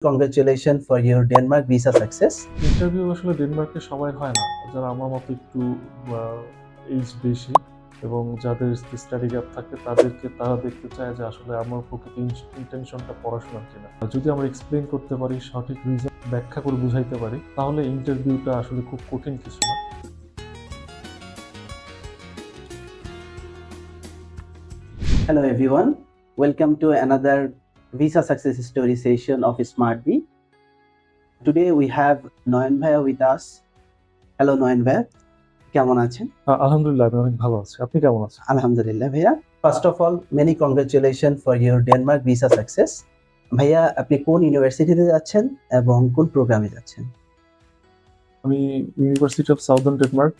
Congratulations for your Denmark visa success. Interview আসলে ডেনমার্কে সবাই হয় না, যারা আমার মতো একটু এইজ বেশি এবং যাদের স্টাডি গ্যাপ থাকে তারা দেখতে চায় যে আসলে আমার প্রকৃত ইন্টেনশনটা পড়াশোনার কিনা। যদি আমরা এক্সপ্লেন করতে পারি, সঠিক রিজন ব্যাখ্যা করে বুঝাইতে পারি, তাহলে ইন্টারভিউটা আসলে খুব কঠিন কিছু না। Hello everyone, welcome to another visa success story session of SmartBee. Today we have Noyan Bhaiya with us. Hello Noyan Bhaiya, কেমন আছেন? আলহামদুলিল্লাহ, আমি অনেক ভালো আছি। আপনি কেমন আছেন? আলহামদুলিল্লাহ ভাইয়া। First of all, many congratulations for your Denmark visa success. ভাইয়া, আপনি কোন ইউনিভার্সিটিতে যাচ্ছেন এবং কোন প্রোগ্রামে যাচ্ছেন? আমি university of southern Denmark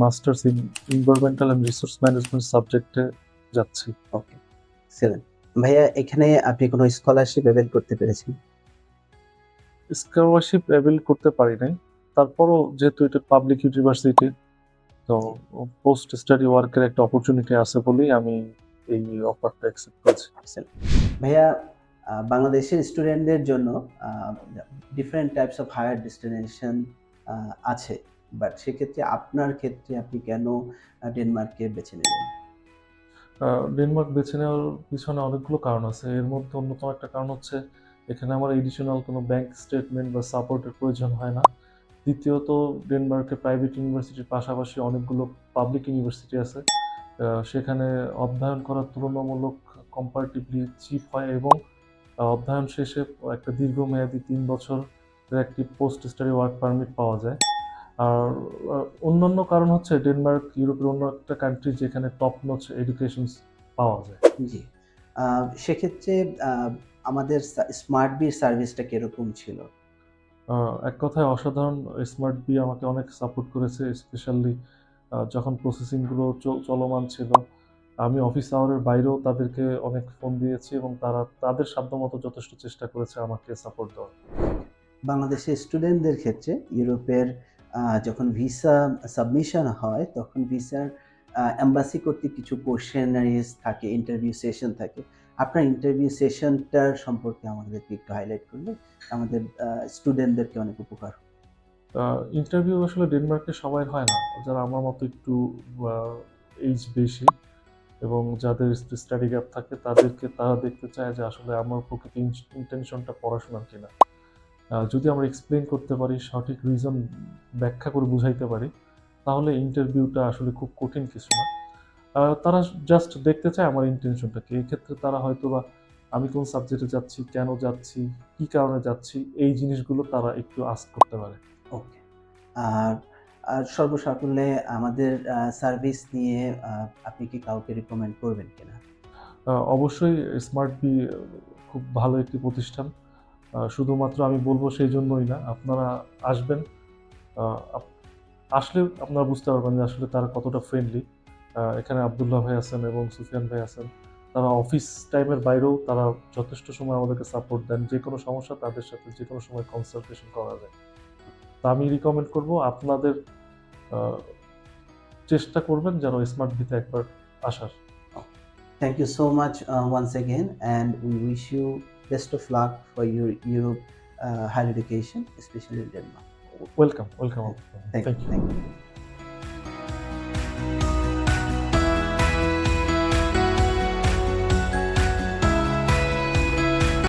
masters in environmental and resource management সাবজেক্টে যাচ্ছি। Okay, excellent. ভাইয়া, এখানে আপনি কোনো স্কলারশিপ অ্যাভেল করতে পেরেছেন? স্কলারশিপ অ্যাভেল করতে পারি নাই, তারপরও যেহেতু এটা পাবলিক ইউনিভার্সিটি, তো পোস্ট স্টাডি ওয়ার্কের একটা অপরচুনিটি আছে বলেই আমি এই অফারটা অ্যাকসেপ্ট করেছি। ভাইয়া, বাংলাদেশের স্টুডেন্টদের জন্য different types of higher destination আছে, বাট সেক্ষেত্রে আপনার ক্ষেত্রে আপনি কেন ডেনমার্ককে বেছে নিলেন? ডেনমার্ক বেছে নেওয়ার পিছনে অনেকগুলো কারণ আছে। এর মধ্যে অন্যতম একটা কারণ হচ্ছে এখানে আমার এডিশনাল কোনো ব্যাংক স্টেটমেন্ট বা সাপোর্টের প্রয়োজন হয় না। দ্বিতীয়ত, ডেনমার্কে প্রাইভেট ইউনিভার্সিটির পাশাপাশি অনেকগুলো পাবলিক ইউনিভার্সিটি আছে। সেখানে অধ্যয়ন করার তুলনামূলক কম্পারেটিভলি চিপ হয় এবং অধ্যয়ন শেষে একটা দীর্ঘমেয়াদী 3 বছরের একটি পোস্ট স্টাডি ওয়ার্ক পারমিট পাওয়া যায়। আর অন্যান্য কারণ হচ্ছে ডেনমার্ক ইউরোপের অন্য একটা কান্ট্রি যেখানে টপ নচ এডুকেশন পাওয়া যায়। জি, সেক্ষেত্রে আমাদের স্মার্টবির সার্ভিসটা কিরকম ছিল? এক কথায় অসাধারণ। স্মার্ট বি আমাকে অনেক সাপোর্ট করেছে, স্পেশালি যখন প্রসেসিংগুলো চলমান ছিল। আমি অফিস আওয়ারের বাইরেও তাদেরকে অনেক ফোন দিয়েছি এবং তারা তাদের সাধ্যমতো যথেষ্ট চেষ্টা করেছে আমাকে সাপোর্ট দেওয়ার। বাংলাদেশের স্টুডেন্টদের ক্ষেত্রে ইউরোপের যখন ভিসা সাবমিশন হয়, তখন ভিসার এম্বাসি কর্তৃক কিছু কোয়েশ্চেনারিজ থাকে, ইন্টারভিউ সেশন থাকে। আপনার ইন্টারভিউ সেশনটার সম্পর্কে আমাদেরকে একটু হাইলাইট করলে আমাদের স্টুডেন্টদেরকে অনেক উপকার হবে। ইন্টারভিউ আসলে ডেনমার্কে সবাই হয় না, যারা আমার মতো একটু এইজ বেশি এবং যাদের স্টাডি গ্যাপ থাকে তারা দেখতে চায় যে আসলে আমার প্রকৃত ইন্টেনশনটা পড়াশোনার কিনা। যদি আমরা এক্সপ্লেন করতে পারি, সঠিক রিজন ব্যাখ্যা করে বুঝাইতে পারি, তাহলে ইন্টারভিউটা আসলে খুব কঠিন কিছু না। তারা জাস্ট দেখতে চায় আমার ইন্টেনশনটা কি। এক্ষেত্রে তারা হয়তোবা আমি কোন সাবজেক্টে যাচ্ছি, কেন যাচ্ছি, কী কারণে যাচ্ছি, এই জিনিসগুলো তারা একটু আস্ক করতে পারে। ওকে। আর সর্বসাকুল্যে আমাদের সার্ভিস নিয়ে আপনি কি কাউকে রিকমেন্ড করবেন কিনা? অবশ্যই স্মার্ট বি খুব ভালো একটি প্রতিষ্ঠান। শুধুমাত্র আমি বলবো সেই জন্যই না, আপনারা আসবেন। আসলে আপনারা বুঝতে পারবেন যে আসলে তারা কতটা ফ্রেন্ডলি। এখানে আব্দুল্লাহ ভাই আছেন এবং সুফিয়ান ভাই আছেন। তারা অফিস টাইমের বাইরেও তারা যথেষ্ট সময় আমাদেরকে সাপোর্ট দেন। যেকোনো সমস্যা তাদের সাথে যেকোনো সময় কনসালটেশন করা যায়। তো আমি রিকমেন্ড করব আপনাদের চেষ্টা করবেন যেন স্মার্ট বিতে একবার আসার। Thank you so much once again, and we wish you best of luck for your Europe higher education, especially in Denmark. Welcome. Thank you.